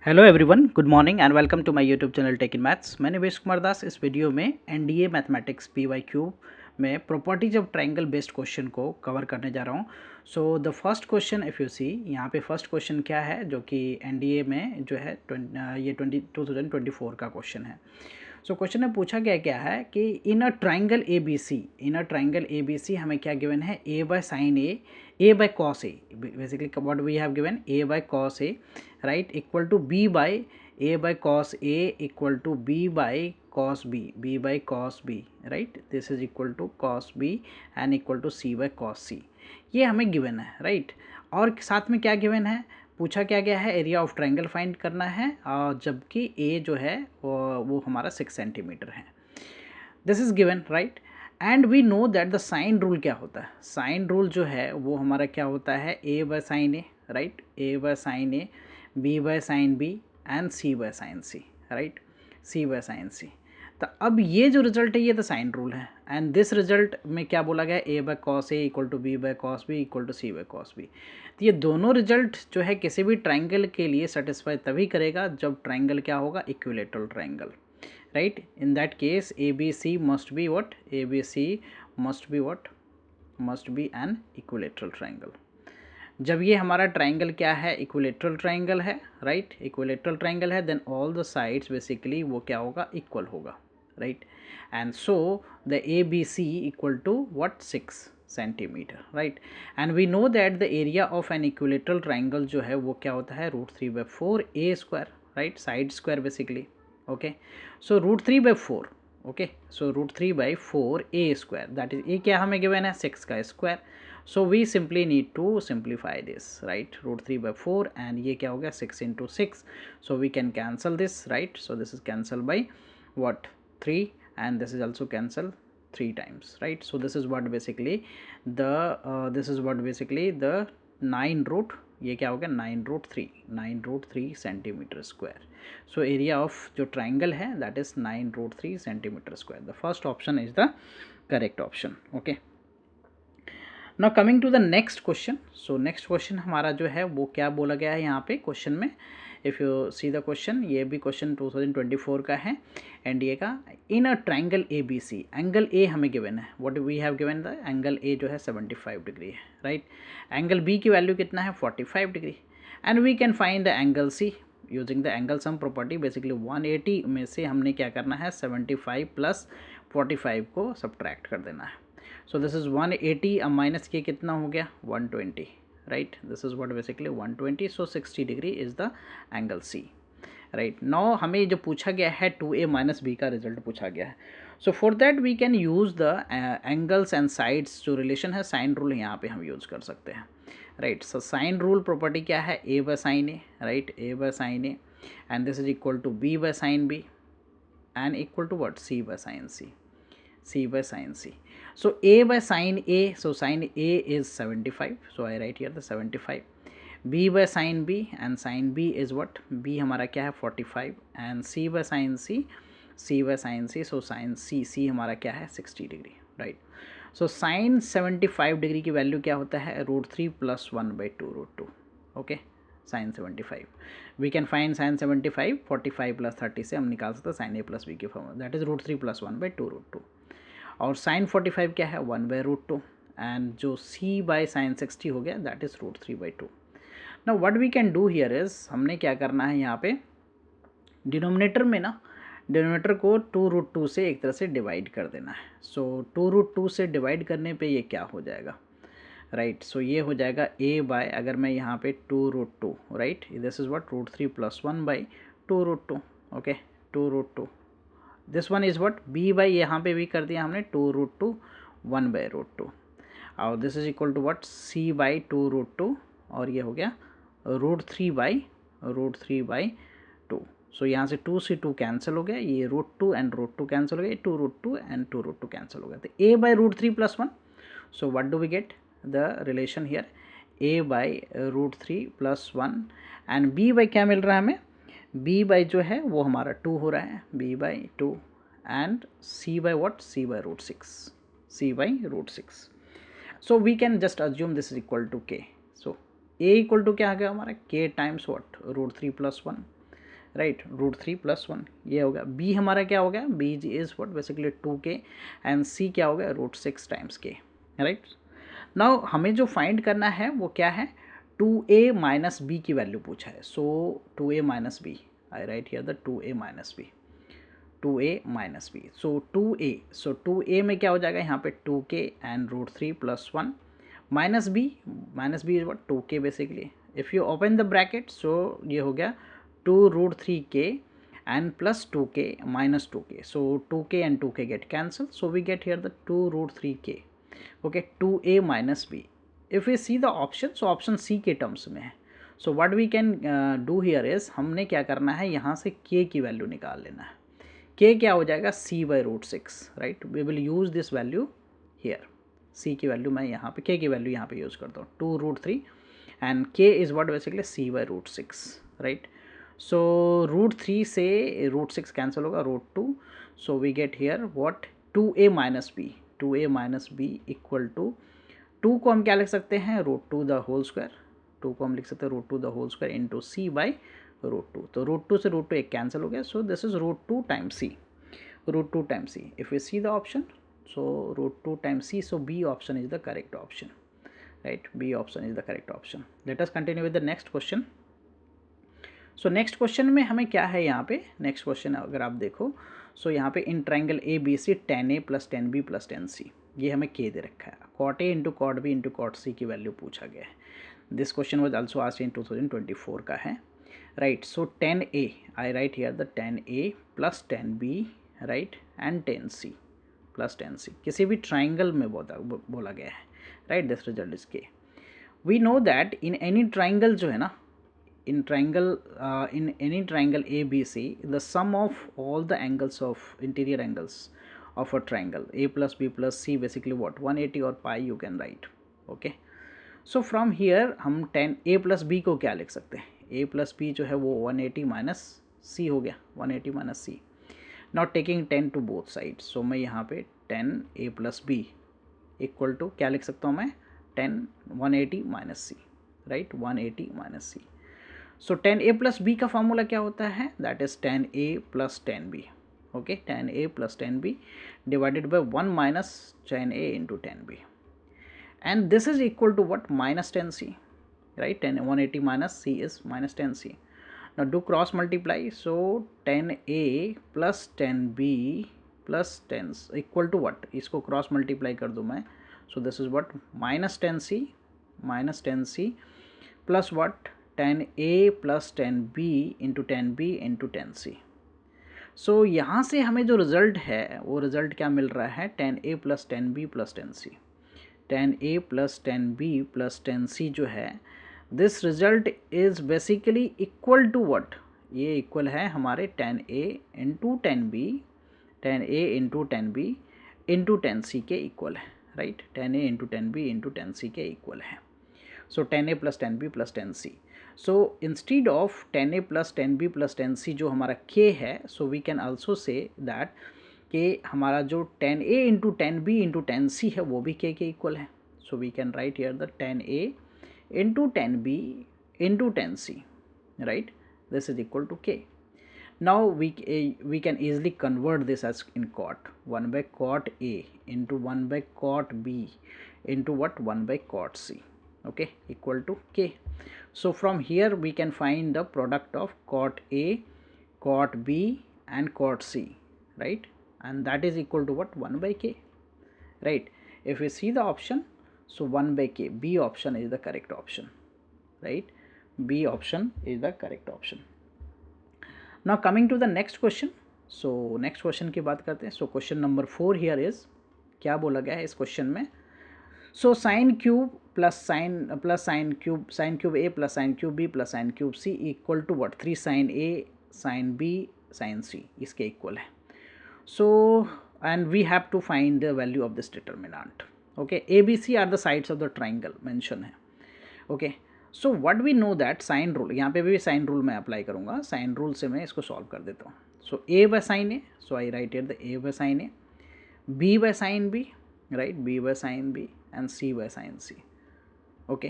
Hello everyone, good morning and welcome to my YouTube channel tech in maths. मैं निवेश कुमार दास इस video में NDA mathematics PYQ में properties of triangle based question को cover करने जा रहा हूँ। So the first question if you see, यहाँ पे फर्स्ट क्वेश्चन क्या है जो कि एनडीए में जो है 2024 का क्वेश्चन है। सो क्वेश्चन में पूछा गया क्या है कि इन अ ट्राइंगल ए बी सी हमें क्या गिवन है, A by sine A by cos A, basically what we have given A by cos A, right, equal to B by A by cos A equal to B by cos B by cos B, right, this is equal to cos B and equal to C by cos C. ये हमें given है, right. और साथ में क्या given है, पूछा क्या गया है, एरिया ऑफ ट्रायंगल फाइंड करना है, और जबकि ए जो है वो हमारा 6 सेंटीमीटर है। This is given, right. And we know that the sine rule क्या होता है। साइन रूल जो है वो हमारा क्या होता है, A by sine A, right, A by sine A, B by sine B and C by sine C, right, C by sine C. तो अब ये जो रिजल्ट है ये तो साइन रूल है, एंड दिस रिजल्ट में क्या बोला गया, A by cos A equal to B by cos B equal to C by cos B. तो ये दोनों रिजल्ट जो है किसी भी ट्राइंगल के लिए सेटिस्फाई तभी करेगा जब ट्राइंगल क्या होगा, equilateral triangle, right. In that case ABC must be what, ABC must be what, must be an equilateral triangle। जब ये हमारा ट्राइंगल क्या है, इक्विलेटरल ट्राइंगल है, राइट, इक्विलेटरल ट्राइंगल है, then all the sides basically वो क्या होगा, इक्वल होगा, right. And so the A B C equal to what, 6 centimetre, right. And we know that the area of an equilateral triangle जो है वो क्या होता है, √3/4 A square, right, side square basically, okay. So √3/4, okay, so √3/4 a square, that is a क्या हमें given है, 6 का square. so we simply need to simplify this, right, √3/4 and ये क्या हो गया, 6 into 6, so we can cancel this, right, so this is cancelled by what, 3, and this is also cancelled 3 times, right. so this is what basically the 9 root, ये क्या हो गया, 9√3 centimetre square. So area of जो triangle है that is 9√3 centimetre square. The first option is the correct option, okay. Now coming to the next question. So next question हमारा जो है वो क्या बोला गया है यहाँ पे क्वेश्चन में, if you see the question, ये भी क्वेश्चन 2024 का है एनडीए का। In a triangle A B C, angle A हमें गिवन है, what we have given, the angle A जो है 75 डिग्री है, राइट। एंगल बी की वैल्यू कितना है, 45 degree, and we can find the angle C using the angle sum property. Basically 180 में से हमने क्या करना है, 75 प्लस 45 को सब्ट्रैक्ट कर देना है। सो दिस इज़ 180, अब माइनस के कितना हो गया, 120, right, this is what basically 120, so 60 degree is the angle C, right. Now हमें जो पूछा गया है 2a माइनस बी का रिजल्ट पूछा गया है। So for that we can use the angles and sides, जो रिलेशन है साइन रूल यहाँ पे हम यूज़ कर सकते हैं, राइट। सो साइन रूल प्रॉपर्टी क्या है, A by sine A, right, A by sine A and this is equal to B by sine B and equal to what, C by sine C, C by sine C. so a by sin a, so sin a is 75, so I write here the 75, b by sin b and sin b is what, b हमारा क्या है 45 and c by sin c, c by sin c, so sin c हमारा क्या है 60 degree, right. So sin 75 degree की value क्या होता है, √3 + 1/2 okay, sin 75 we can find sin 75, 45 + 30 से हम निकाल सकते हैं sin a + b की फॉर्म, दैट इज √3 + 1/2। और sin 45 क्या है, 1/√2, एंड जो c बाय sin 60 हो गया that is √3/2। Now what we can do here is, हमने क्या करना है यहाँ पे डिनोमिनेटर में ना, डिनोमिनेटर को 2√2 से एक तरह से डिवाइड कर देना है। सो 2√2 से डिवाइड करने पे ये क्या हो जाएगा, राइट। सो ये हो जाएगा a बाय, अगर मैं यहाँ पे 2√2, right, this is what √3 + 1/2√2, okay, 2√2, this one is what b by, यहाँ पे भी कर दिया हमने 2√2 1/√2, और this is equal to what c by 2√2, और ये हो गया √3/2। सो यहाँ से 2 से 2 कैंसिल हो गया, ये √2 एंड √2 कैंसिल हो गया, 2√2 एंड 2√2 कैंसिल हो गया, तो a by √3 + 1। So what do we get the relation here, a by √3 + 1 and b by क्या मिल रहा है हमें, b बाई जो है वो हमारा 2 हो रहा है, b by 2 and c by what, c by √6, c by √6। So we can just assume this is equal to k। So a equal to क्या आ गया हमारा, k टाइम्स व्हाट √3 + 1, राइट, √3 + 1 ये हो गया। बी हमारा क्या हो गया, B is what basically 2k and C क्या हो गया √6 टाइम्स k, राइट। नाउ हमें जो फाइंड करना है वो क्या है, 2a माइनस बी की वैल्यू पूछा है। So 2a minus B, I write here the 2a minus B, 2a minus B, so 2a, so 2a में क्या हो जाएगा यहाँ पे 2k and √3 + 1 minus B is what 2k basically. If you open the bracket, so ये हो गया 2√3k and plus 2k minus 2k, so 2k and 2k get cancelled, so we get here the 2√3k, okay, 2a minus b. If we see the option, so option C के terms में है। so what we can do here is, हमने क्या करना है, यहाँ से k की वैल्यू निकाल लेना है। k क्या हो जाएगा, c/√6, right, we will use this value here. c की वैल्यू मैं यहाँ पे, k की वैल्यू यहाँ पे यूज़ करता हूँ 2√3 and k is what basically c/√6, right. So √3 से √6 कैंसिल होगा, √2, so we get here what 2a minus B, 2a minus B equal to 2 को हम क्या लिख सकते हैं, √2 द होल स्क्वायर, 2 को हम लिख सकते हैं √2 the whole square into c/√2, तो √2 से √2 एक कैंसिल हो गया, so this is √2 times C, √2 times C. If you see the option, so √2 times c, so b option is the correct option, right, b option is the correct option. Let us continue with the next question. So next question में हमें क्या है, यहाँ पे next question अगर आप देखो, सो यहाँ पे in triangle A B C 10a + 10b + 10c, ये हमें के दे रखा है, cot a into cot b into cot c की वैल्यू पूछा गया है। This question was also asked in 2024 का है, right. So 10a, I write here the 10a + 10b, right, and 10c + 10c किसी भी ट्राइंगल में बोला गया है, right. This result is K. We know that in any triangle जो है ना, in any triangle ABC, the sum of all the angles of interior angles of a triangle a plus b plus c basically what 180 or pi you can write, okay। so from here हम 10 a plus b को क्या लिख सकते हैं, a plus b जो है वो 180 minus c हो गया, 180 minus c, not taking 10 to both sides, so मैं यहाँ पे 10 a plus b equal to क्या लिख सकता हूँ मैं, 10 180 minus c, right, 180 minus c। So 10a + b का फॉर्मूला क्या होता है, that is 10a + 10b, okay, 10a + 10b divided by 1 minus 10a into 10b, and this is equal to what, -10c, right, 10 180 minus c is -10c। Now do cross multiply, so 10a + 10b + 10 equal to what, इसको cross multiply कर दूँ मैं, सो this is what -10c plus what 10a + 10b into 10b into 10c। सो यहाँ से हमें जो result है वो रिजल्ट क्या मिल रहा है, 10a + 10b + 10c, 10a + 10b + 10c जो है, this result is basically equal to what, ये इक्वल है हमारे 10a into 10b, 10a into 10b into 10c के इक्वल है, right, 10a into 10b into 10c के इक्वल है। सो 10a + 10b + 10c, so instead of 10a + 10b + 10c जो हमारा k है, so we can also say that कि हमारा जो 10a into 10b into 10c है वो भी k के इक्वल है। So we can write here the 10a into 10b into 10c, right, this is equal to k। Now we can easily convert this as in cot, 1/cot A into 1/cot B into what, 1/cot C, okay, equal to k. So from here we can find the product of cot A, cot B and cot C, right, and that is equal to what, 1/k, right. If we see the option, so 1/k, B option is the correct option, right, B option is the correct option. Now coming to the next question, so next question की बात करते हैं। so question number 4 here is, क्या बोला गया है इस question में, so sin cube plus sin cube a plus sin cube b plus sin cube c equal to what, 3 sin a sin b sin c इसके इक्वल है। so and we have to find the value of this determinant, okay, a b c are the sides of the triangle mention है, okay। So what we know that sine rule, यहाँ पे भी sine rule मैं apply करूँगा, sine rule से मैं इसको solve कर देता हूँ। So a by sine A, so I write here the a by sine A, b by sine B, right, b by sine B and c by sine c, okay,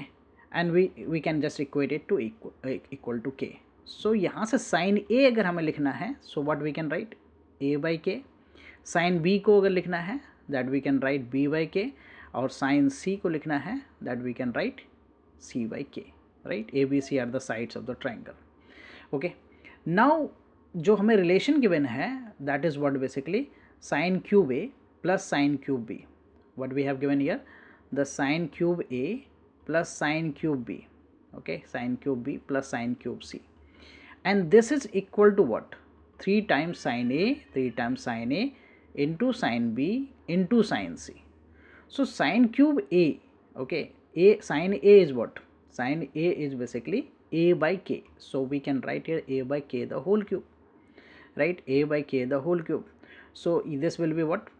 and we can just equate it to equal to k, so यहाँ से sign A अगर हमें लिखना है, so what we can write A by K. Sine B को अगर लिखना है that we can write B by K, और साइन सी को लिखना है that we can write C by K, right. A B C are the sides of the triangle. Okay, now जो हमें रिलेशन गिवन है that is what basically sine cube A plus sine cube B. What we have given here the sine cube A plus sine cube B, okay, sin cube b plus sin cube c, and this is equal to what 3 times sin a, 3 times sin a into sin b into sin c. So sin cube a, okay, a sin a is what, sin a is basically a by k, so we can write here a by k the whole cube, right, a by k the whole cube. So this will be what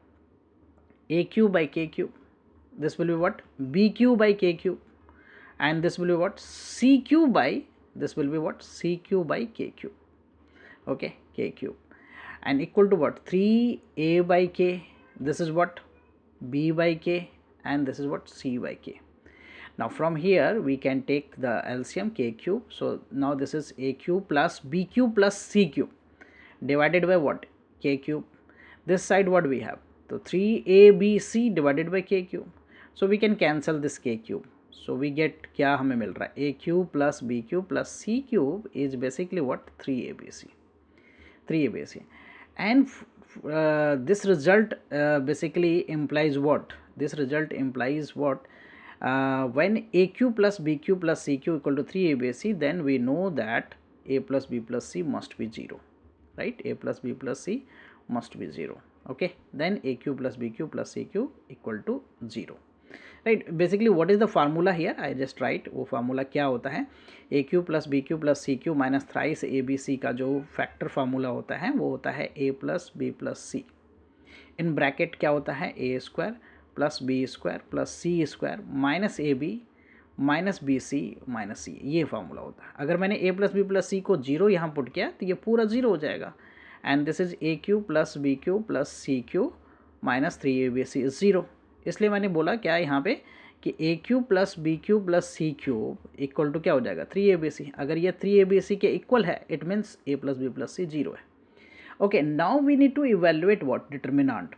a cube by k cube, this will be what b cube by k cube, and this will be what c cube by, this will be what c cube by k cube, okay, k cube, and equal to what 3a by k, this is what b by k, and this is what c by k. Now from here we can take the LCM k cube, so now this is a cube plus b cube plus c cube divided by what k cube. This side what we have, so 3abc divided by k cube, so we can cancel this k cube. So we get क्या हमें मिल रहा है a cube plus b cube plus c cube is basically what 3abc, 3abc, and this result basically implies what, this result implies what when a cube plus b cube plus c cube equal to 3abc, then we know that a plus b plus c must be 0, right, a plus b plus c must be 0, okay, then a cube plus b cube plus c cube equal to 0, right. Basically what is the formula here, I just write वो formula क्या होता है, A cube plus B cube plus C cube minus thrice A B C का जो factor formula होता है वो होता है A plus B plus C, in bracket क्या होता है A square plus B square plus C square minus A B minus B C minus C, ये फार्मूला होता है। अगर मैंने ए प्लस बी प्लस सी को 0 यहाँ पुट किया तो ये पूरा 0 हो जाएगा, and this is A cube plus B cube plus C cube minus 3abc is 0। इसलिए मैंने बोला क्या यहाँ पे कि A cube plus B cube plus C cube equal to क्या हो जाएगा 3abc। अगर ये 3abc के इक्वल है it means A plus B plus C 0 है। Okay, now we need to evaluate what determinant.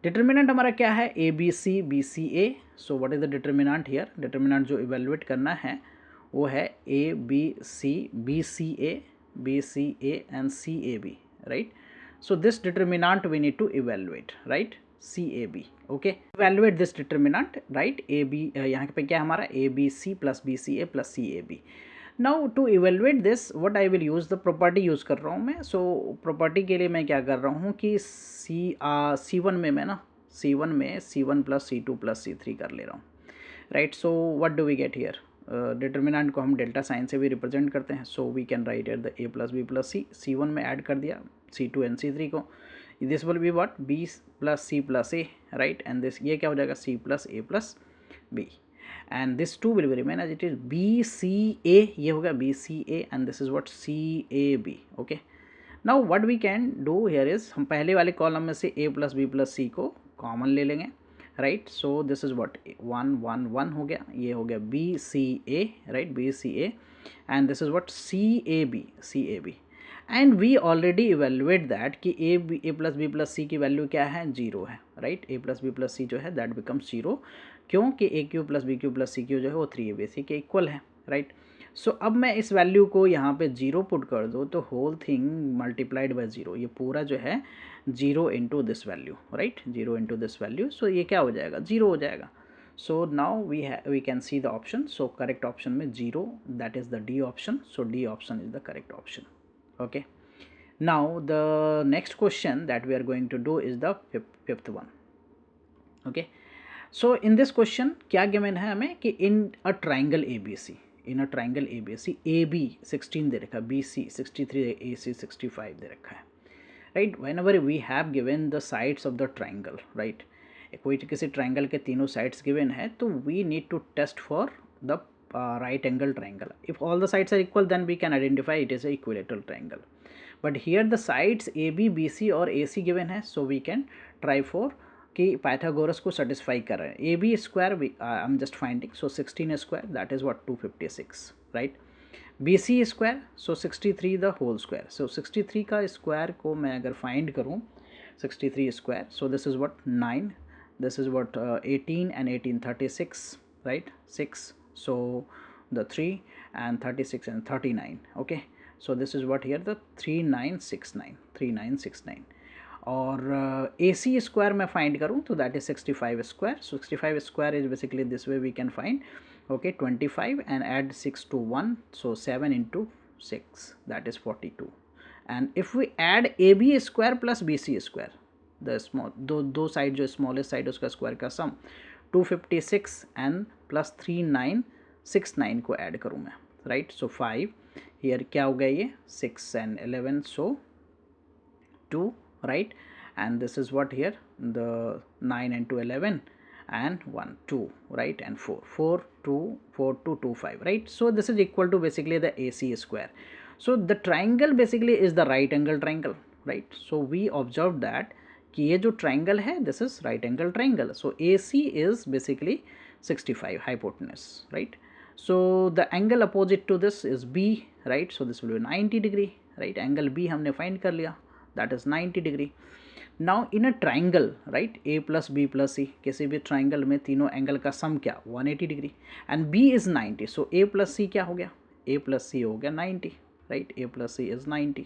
Determinant हमारा क्या है A B C B C A. So what is the determinant here, determinant जो evaluate करना है वो है A B C B C A and C A B, right. So this determinant we need to evaluate, right, CAB, okay, evaluate this determinant, right, AB यहाँ पे क्या हमारा ABC plus BCA plus CAB। now to evaluate this what I will use the property use कर रहा हूँ मैं। so property के लिए मैं क्या कर रहा हूँ कि C1 में मैं ना C1 में C1 plus C2 plus C3 कर ले रहा हूँ, right. So what do we get here, determinant को हम डेल्टा साइन से भी रिप्रेजेंट करते हैं, so we can write at the A plus B plus C, C1 में ऐड कर दिया C2 एंड C3 को, this will be what B plus C plus A, right, and this ये क्या हो जाएगा C plus A plus B, and this too will be remain as it is B C A, ये हो गया B C A and this is what C A B. Okay, now what we can do here is हम पहले वाले column में से A plus B plus C को common ले लेंगे, right. So this is what 1 1 1 हो गया, ये हो गया B C A, right, B C A, and this is what C A B, and we already evaluate that कि A plus B plus C की वैल्यू क्या है 0 है, राइट। A plus B plus C जो है दैट बिकम्स 0, क्योंकि A cube plus B cube plus C cube जो है वो 3abc के इक्वल है, राइट। सो अब मैं इस वैल्यू को यहाँ पे 0 पुट कर दूँ तो होल थिंग मल्टीप्लाइड बाय 0, ये पूरा जो है 0 into this value, right, 0 into this value, so ये क्या हो जाएगा 0 हो जाएगा। So now we can see the option, so correct option में 0, that is the D option, so D option is the correct option. Okay, now the next question that we are going to do is the fifth one। okay, so in this question क्या given है हमें कि in a triangle ABC, in a triangle ABC AB 16 दे रखा है, BC 63, AC 65 दे रखा है, right। whenever we have given the sides of the triangle, right, कोई किसी ट्राइंगल के तीनों साइड्स गिवन है तो we need to test for the right angle triangle. If all the sides are equal then we can identify it is a equilateral triangle, but here the sides AB BC और AC given है, so we can try for कि Pythagoras को satisfy कर रहे हैं। AB square I am just finding, so 16 square that is what 256, right, BC square, so 63 the whole square, so 63 का square को मैं अगर फाइंड करूँ 63 square, so this is what 9, this is what 18 and 18 36, right, 6, so the 3 and 36 and 39, okay, so this is what here the 3969 और AC square मैं find करूँ तो that is 65 square, so 65 square is basically this way we can find, okay, 25 and add 6 to 1, so 7 into 6, that is 42, and if we add AB square plus BC square, the small दो side जो smallest side उसका square का सम 256 and plus 3969 को add करूँ मैं, right, so 5 here क्या हो गया ये 6 and 11, so 2, right, and this is what here the 9 and 2 11 and 1 2, right, and 4 2 4 2 2 5, right, so this is equal to basically the AC square. So the triangle basically is the right angle triangle, right, so we observed that कि ये जो triangle है this is right angle triangle, so AC is basically 65 hypotenuse, right, so the angle opposite to this is B, right, so this will be 90 degree, right, angle B हमने find कर लिया, that is 90 degree. Now in a triangle, right, A plus B plus C, किसी भी triangle में तीनों angle का सम क्या 180 degree and B is 90, so A plus C क्या हो गया, A plus C हो गया 90, right, A plus C is 90.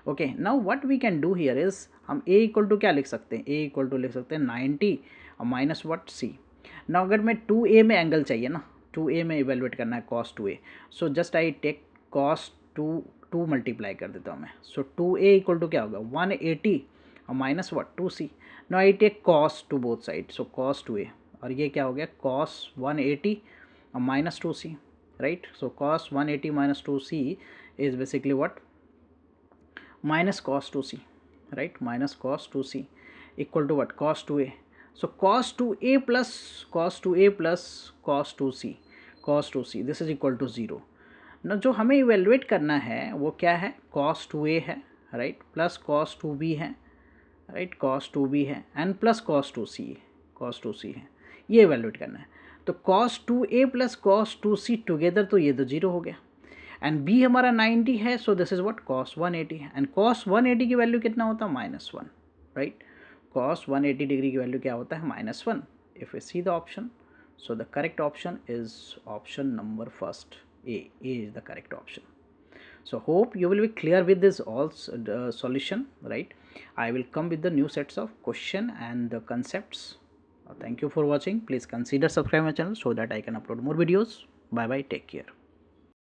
Okay, now what we can do here is हम A equal to क्या लिख सकते हैं, A equal to लिख सकते हैं 90 और माइनस what C. Now अगर मैं 2A में एंगल चाहिए ना, 2A में इवेलुएट करना है cos 2A, so just I take cos 2 multiply कर देता हूँ मैं, सो 2A इक्वल टू क्या होगा 180 और minus what 2C. No I take cos to both side, so cos 2A और ये क्या हो गया cos 180 और minus 2C, right, so cos 180 minus 2C is basically what minus cos 2C, right, minus cos 2C equal to what cos 2A, so cos 2A plus cos 2A plus cos 2C this is equal to 0. ना जो हमें evaluate करना है वो क्या है cos 2A है, right, plus cos 2B है, राइट, cos 2B है एंड प्लस cos 2C है, ये इवेलुएट करना है. तो cos 2A plus cos 2C together तो ये तो 0 हो गया एंड B हमारा 90 है, सो दिस इज व्हाट cos 180 है एंड cos 180 की वैल्यू कितना होता है -1, राइट, cos 180 डिग्री की वैल्यू क्या होता है -1. If you see the option, so the correct option is option number first, A is the correct option. So hope you will be clear with this all solution, right, I will come with the new sets of question and the concepts. Thank you for watching, please consider subscribe my channel so that I can upload more videos. Bye bye, take care.